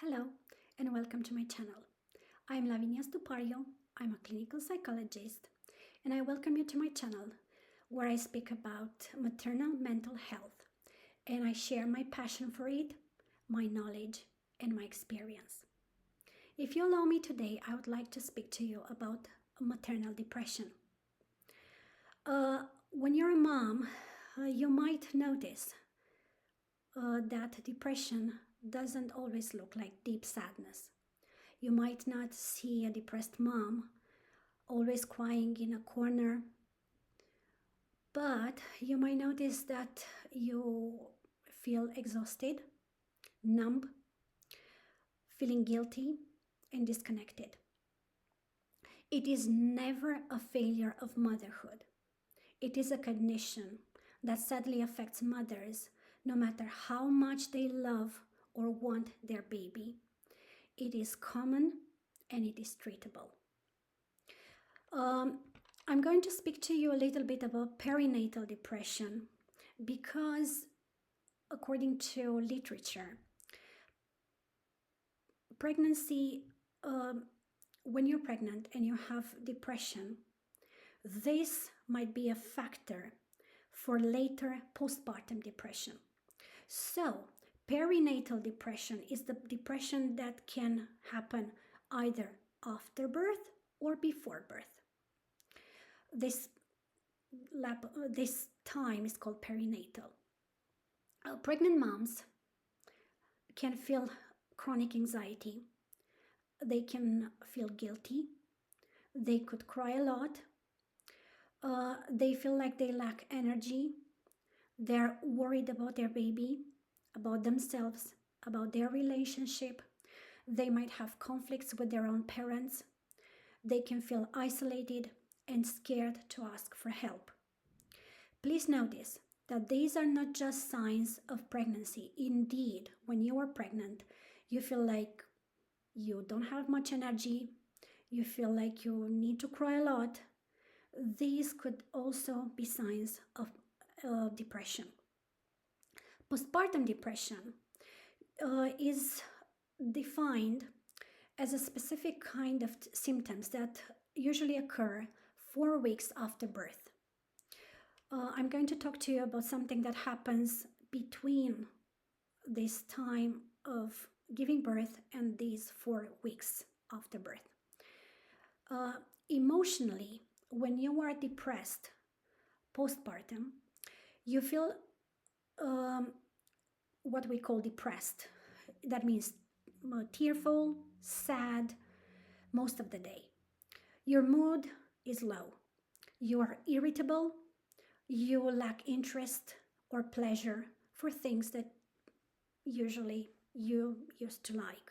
Hello and welcome to my channel. I'm Lavinia Stupario, I'm a clinical psychologist, and I welcome you to my channel where I speak about maternal mental health and I share my passion for it, my knowledge, and my experience. If you allow me today, I would like to speak to you about maternal depression. When you're a mom, you might notice that depression doesn't always look like deep sadness. You might not see a depressed mom always crying in a corner, but you might notice that you feel exhausted, numb, feeling guilty, and disconnected. It is never a failure of motherhood. It is a condition that sadly affects mothers no matter how much they love or want their baby. It is common and it is treatable. I'm going to speak to you a little bit about perinatal depression because, according to literature, pregnancy, when you're pregnant and you have depression, this might be a factor for later postpartum depression. So, perinatal depression is the depression that can happen either after birth or before birth. This time is called perinatal. Pregnant moms can feel chronic anxiety. They can feel guilty. They could cry a lot. They feel like they lack energy. They're worried about their baby, about themselves, about their relationship. They might have conflicts with their own parents. They can feel isolated and scared to ask for help. Please notice that these are not just signs of pregnancy. Indeed, when you are pregnant, you feel like you don't have much energy, you feel like you need to cry a lot. These could also be signs of depression. Postpartum depression is defined as a specific kind of symptoms that usually occur 4 weeks after birth. I'm going to talk to you about something that happens between this time of giving birth and these 4 weeks after birth. Emotionally, when you are depressed postpartum, you feel what we call depressed. That means tearful, sad most of the day. Your mood is low. You are irritable. You lack interest or pleasure for things that usually you used to like.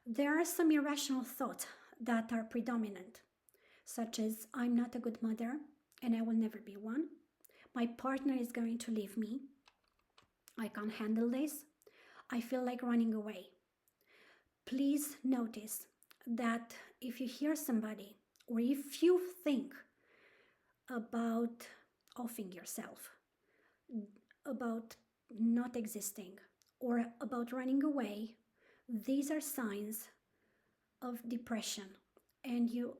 There are some irrational thoughts that are predominant, such as I'm not a good mother and I will never be one. My partner is going to leave me. I can't handle this. I feel like running away. Please notice that if you hear somebody or if you think about offing yourself, about not existing, or about running away, these are signs of depression. And you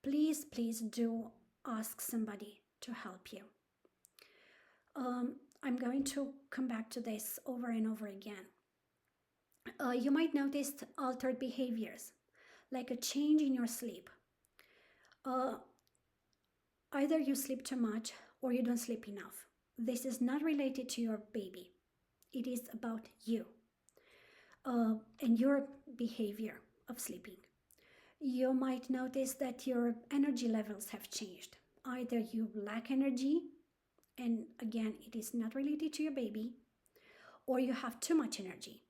please do ask somebody to help you. I'm going to come back to this over and over again. You might notice altered behaviors, like a change in your sleep. Either you sleep too much or you don't sleep enough. This is not related to your baby. It is about you and your behavior of sleeping. You might notice that your energy levels have changed. Either you lack energy, and again, it is not related to your baby, or you have too much energy.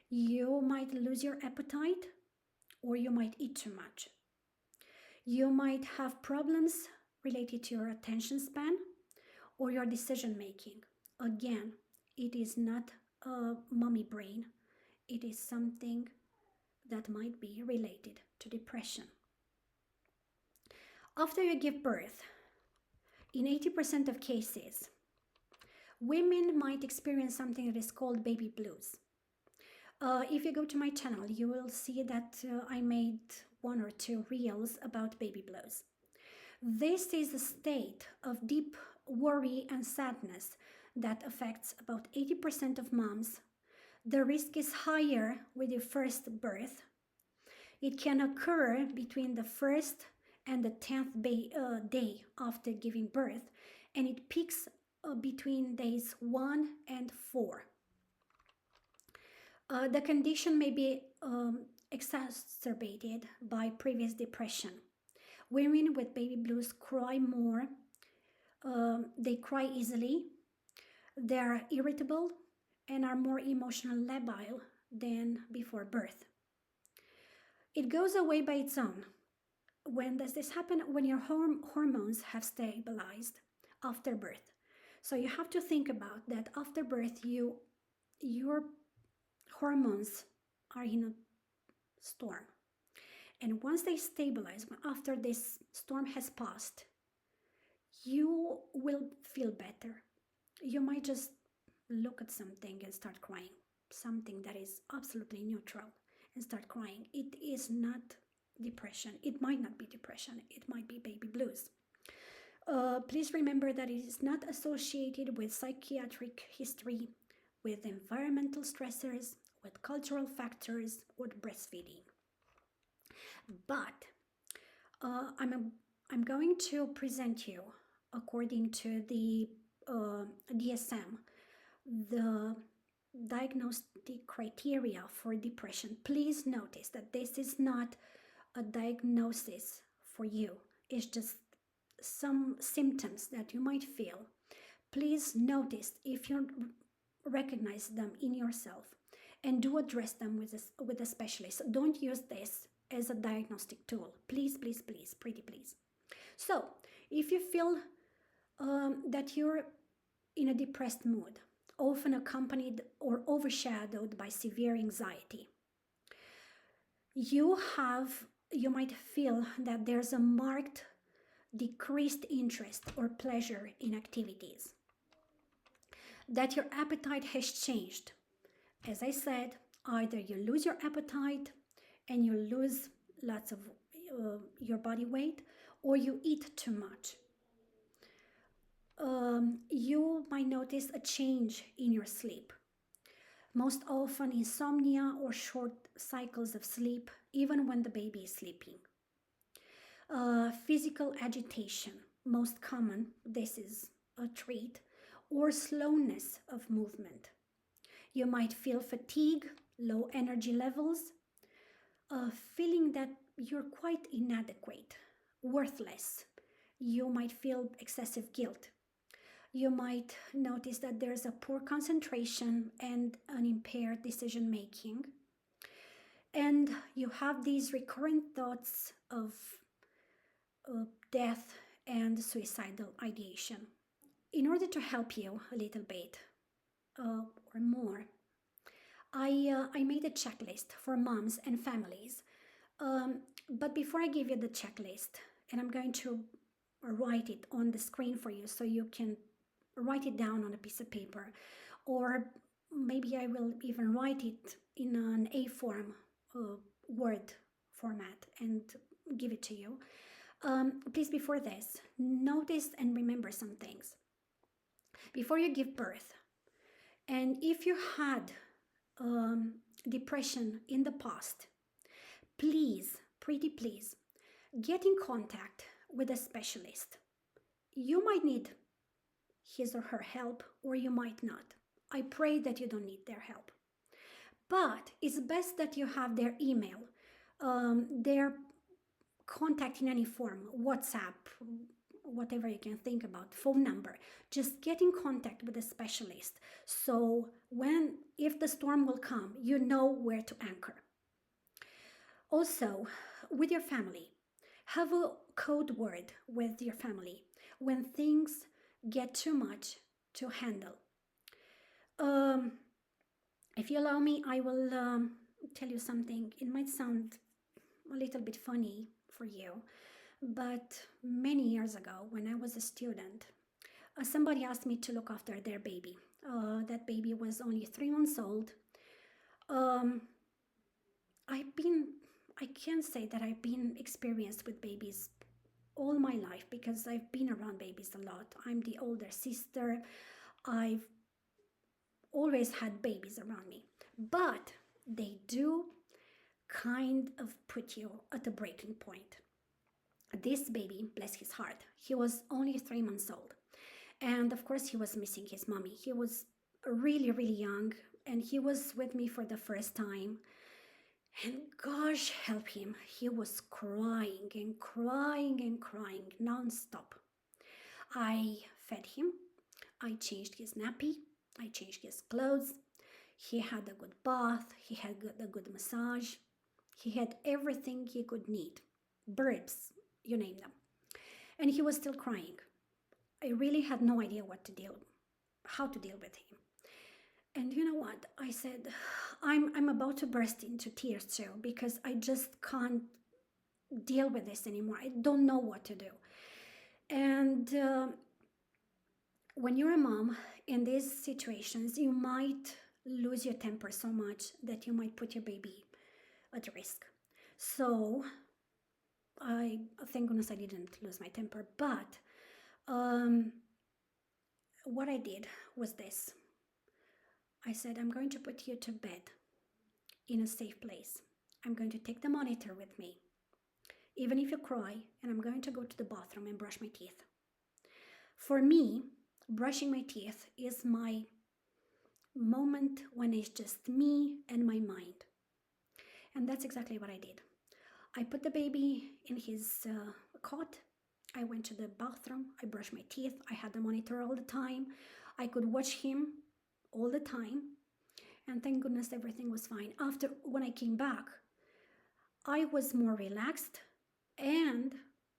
You might lose your appetite, or you might eat too much. You might have problems related to your attention span or your decision making. Again, it is not a mommy brain. It is something that might be related to depression. After you give birth, in 80% of cases, women might experience something that is called baby blues. If you go to my channel, you will see that I made one or two reels about baby blues. This is a state of deep worry and sadness that affects about 80% of moms. The risk is higher with your first birth. It can occur between the first and the 10th day after giving birth, and it peaks between days 1 and 4. The condition may be exacerbated by previous depression. Women with baby blues cry more, they cry easily, they are irritable, and are more emotional labile than before birth. It goes away by its own. When does this happen? When your hormones have stabilized after birth. So you have to think about that after birth, your hormones are in a storm. And once they stabilize, after this storm has passed, you will feel better. You might just look at something and start crying, something that is absolutely neutral, and start crying. It is not depression. It might not be depression. It might be baby blues. Please remember that it is not associated with psychiatric history, with environmental stressors, with cultural factors, or breastfeeding. But I'm going to present you, according to the DSM, the diagnostic criteria for depression. Please notice that this is not a diagnosis for you. It's just some symptoms that you might feel. Please notice if you recognize them in yourself, and do address them with a specialist. Don't use this as a diagnostic tool. Please, please, please, pretty please. So, if you feel that you're in a depressed mood, often accompanied or overshadowed by severe anxiety, you might feel that there's a marked decreased interest or pleasure in activities, that your appetite has changed. As I said, either you lose your appetite and you lose lots of your body weight, or you eat too much. You might notice a change in your sleep. Most often insomnia or short cycles of sleep, even when the baby is sleeping. Physical agitation, most common, this is a trait, or slowness of movement. You might feel fatigue, low energy levels, feeling that you're quite inadequate, worthless. You might feel excessive guilt. You might notice that there's a poor concentration and an impaired decision making. And you have these recurrent thoughts of death and suicidal ideation. In order to help you a little bit or more, I made a checklist for moms and families. But before I give you the checklist, and I'm going to write it on the screen for you so you can write it down on a piece of paper, or maybe I will even write it in an A-form Word format and give it to you. Please, before this, notice and remember some things. Before you give birth, and if you had depression in the past, please, pretty please, get in contact with a specialist. You might need his or her help, or you might not. I pray that you don't need their help. But it's best that you have their email, their contact in any form, WhatsApp, whatever you can think about, phone number. Just get in contact with a specialist. So if the storm will come, you know where to anchor. Also, with your family, have a code word with your family when things get too much to handle. If you allow me, I will tell you something. It might sound a little bit funny for you, but many years ago, when I was a student, somebody asked me to look after their baby. That baby was only 3 months old. Um, I've been, I can say that I've been experienced with babies all my life because I've been around babies a lot. I'm the older sister. I've always had babies around me, but they do kind of put you at a breaking point. This baby, bless his heart, he was only 3 months old. And of course, he was missing his mommy. He was really, really young, and he was with me for the first time. And gosh help him, he was crying and crying and crying non-stop. I fed him, I changed his nappy, I changed his clothes. He had a good bath, he had a good massage, he had everything he could need. Burps, you name them. And he was still crying. I really had no idea how to deal with him. And you know what? I said, I'm about to burst into tears too because I just can't deal with this anymore. I don't know what to do. And when you're a mom in these situations, you might lose your temper so much that you might put your baby at risk. So I thank goodness I didn't lose my temper. But what I did was this. I said, I'm going to put you to bed in a safe place. I'm going to take the monitor with me, even if you cry, and I'm going to go to the bathroom and brush my teeth. For me, brushing my teeth is my moment when it's just me and my mind. And that's exactly what I did. I put the baby in his cot. I went to the bathroom. I brushed my teeth. I had the monitor all the time. I could watch him all the time. And thank goodness everything was fine. After, when I came back, I was more relaxed. And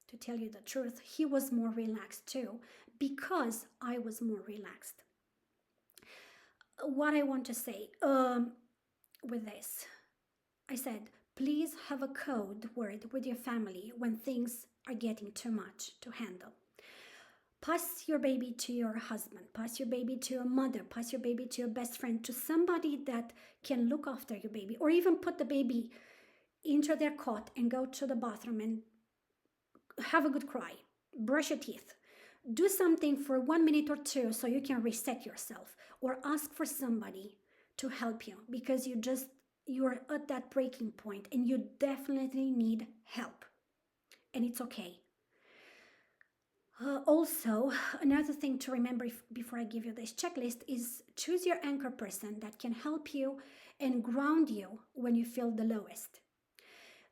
to tell you the truth, he was more relaxed too because I was more relaxed. What I want to say with this, I said, please have a code word with your family when things are getting too much to handle. Pass your baby to your husband, pass your baby to your mother, pass your baby to your best friend, to somebody that can look after your baby, or even put the baby into their cot and go to the bathroom and have a good cry, brush your teeth, do something for 1 minute or two so you can reset yourself, or ask for somebody to help you because you're at that breaking point and you definitely need help, and it's okay. Also, another thing to remember before I give you this checklist is choose your anchor person that can help you and ground you when you feel the lowest.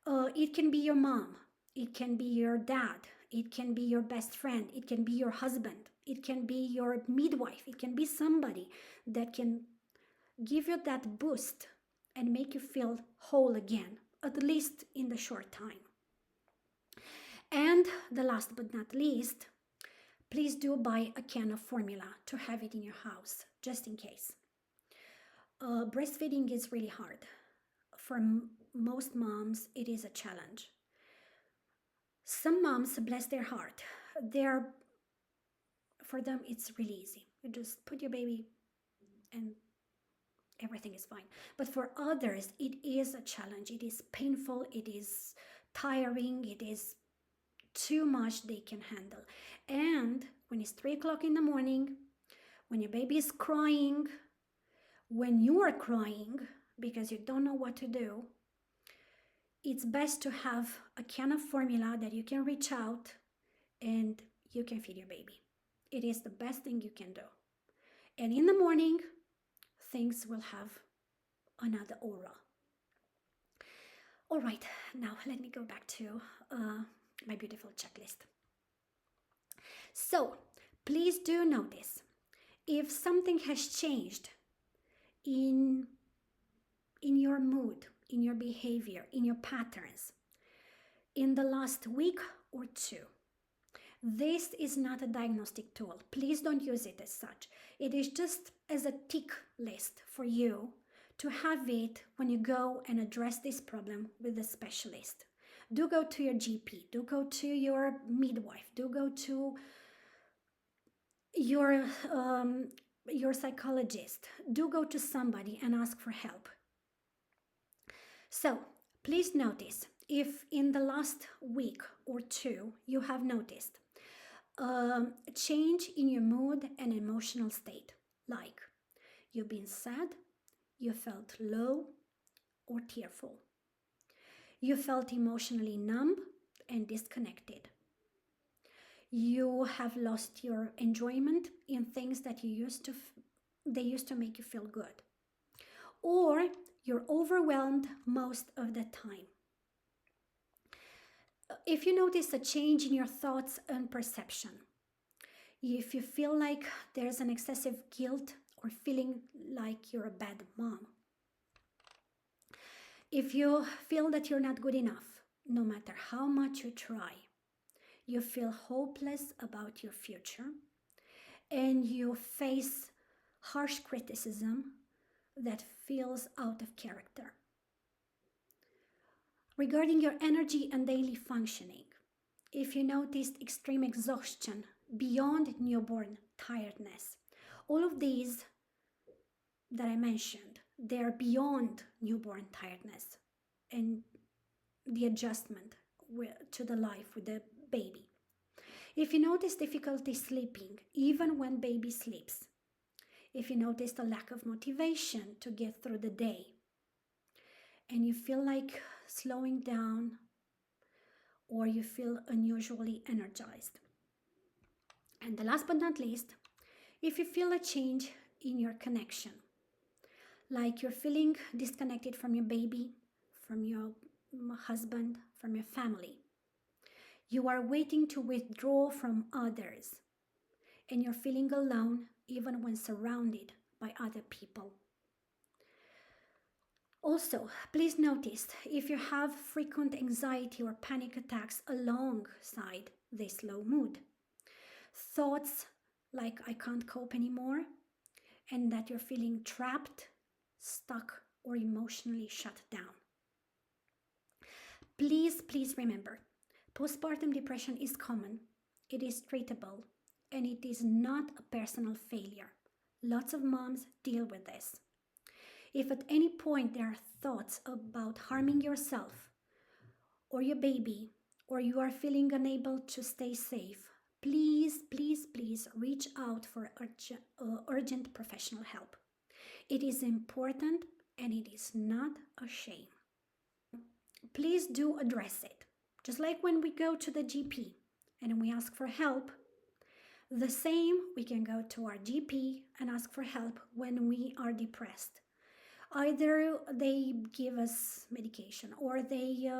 It can be your mom, it can be your dad, it can be your best friend, it can be your husband, it can be your midwife, it can be somebody that can give you that boost and make you feel whole again, at least in the short time. And the last but not least, please do buy a can of formula to have it in your house, just in case. Breastfeeding is really hard. For most moms, it is a challenge. Some moms, bless their heart, for them it's really easy. You just put your baby and everything is fine. But for others, it is a challenge. It is painful, it is tiring, it is too much they can handle. And when it's 3 o'clock in the morning, when your baby is crying, when you are crying because you don't know what to do, it's best to have a can of formula that you can reach out and you can feed your baby. It is the best thing you can do. And in the morning, things will have another aura. All right, now let me go back to my beautiful checklist. So please do notice if something has changed in your mood, in your behavior, in your patterns in the last week or two. This is not a diagnostic tool. Please don't use it as such. It is just as a tick list for you to have it when you go and address this problem with a specialist. Do go to your GP, do go to your midwife, do go to your psychologist, do go to somebody and ask for help. So please notice if in the last week or two you have noticed a change in your mood and emotional state, like you've been sad, you felt low or tearful, you felt emotionally numb and disconnected, you have lost your enjoyment in things that they used to make you feel good, or you're overwhelmed most of the time. If you notice a change in your thoughts and perception, if you feel like there's an excessive guilt or feeling like you're a bad mom, if you feel that you're not good enough, no matter how much you try, you feel hopeless about your future, and you face harsh criticism that feels out of character. Regarding your energy and daily functioning, if you noticed extreme exhaustion beyond newborn tiredness, all of these that I mentioned, they're beyond newborn tiredness and the adjustment to the life with the baby. If you notice difficulty sleeping, even when baby sleeps, if you notice a lack of motivation to get through the day, and you feel like slowing down, or you feel unusually energized. And the last but not least, if you feel a change in your connection, like you're feeling disconnected from your baby, from your husband, from your family, you are waiting to withdraw from others, and you're feeling alone even when surrounded by other people. Also, please notice if you have frequent anxiety or panic attacks alongside this low mood. Thoughts like I can't cope anymore, and that you're feeling trapped, stuck, or emotionally shut down. Please remember, postpartum depression is common, it is treatable, and it is not a personal failure. Lots of moms deal with this. If at any point there are thoughts about harming yourself or your baby, or you are feeling unable to stay safe, please reach out for urgent professional help. It is important and it is not a shame. Please do address it. Just like when we go to the GP and we ask for help, the same we can go to our GP and ask for help when we are depressed. Either they give us medication or they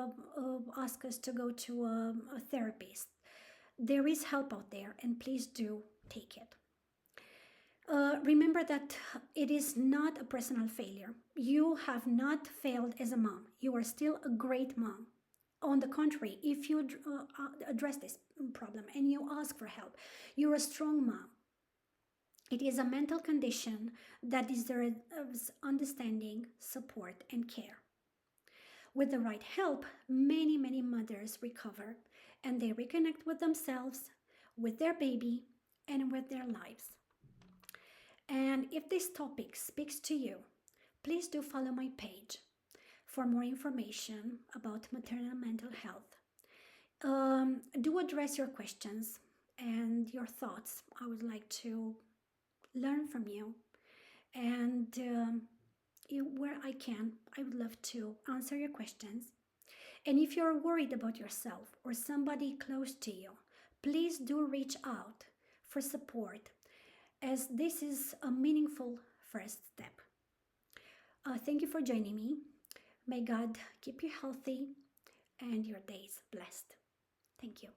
ask us to go to a therapist. There is help out there, and please do take it. Remember that it is not a personal failure. You have not failed as a mom. You are still a great mom. On the contrary, if you address this problem and you ask for help, you're a strong mom. It is a mental condition that deserves understanding, support, and care. With the right help, many mothers recover and they reconnect with themselves, with their baby, and with their lives. And if this topic speaks to you, please do follow my page for more information about maternal mental health. Do address your questions and your thoughts. I would like to learn from you, and where I can, I would love to answer your questions. And if you're worried about yourself or somebody close to you, please do reach out for support, as this is a meaningful first step. Thank you for joining me. May God keep you healthy and your days blessed. Thank you.